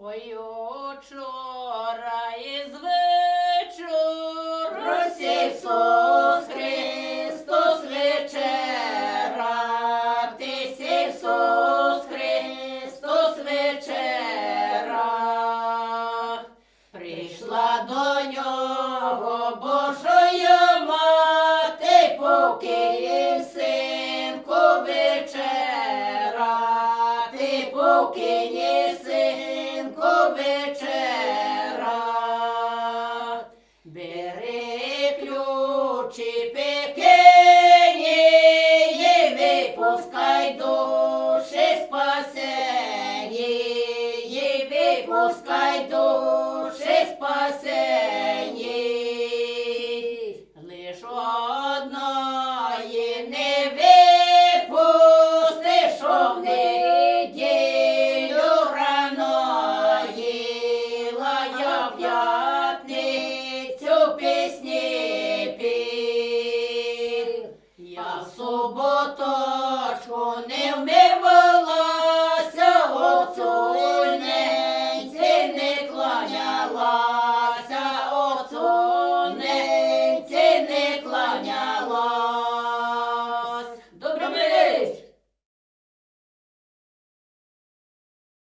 Ой, учора із вечора Рось Ісус Христос вечера, Тись Ісус Христос вечера. Прийшла до нього Божая мати, покинь, синку, вечера, ти покинь, синку, вечера. Бери ключі пекині, і випускай душі спасені, і випускай душі спасені.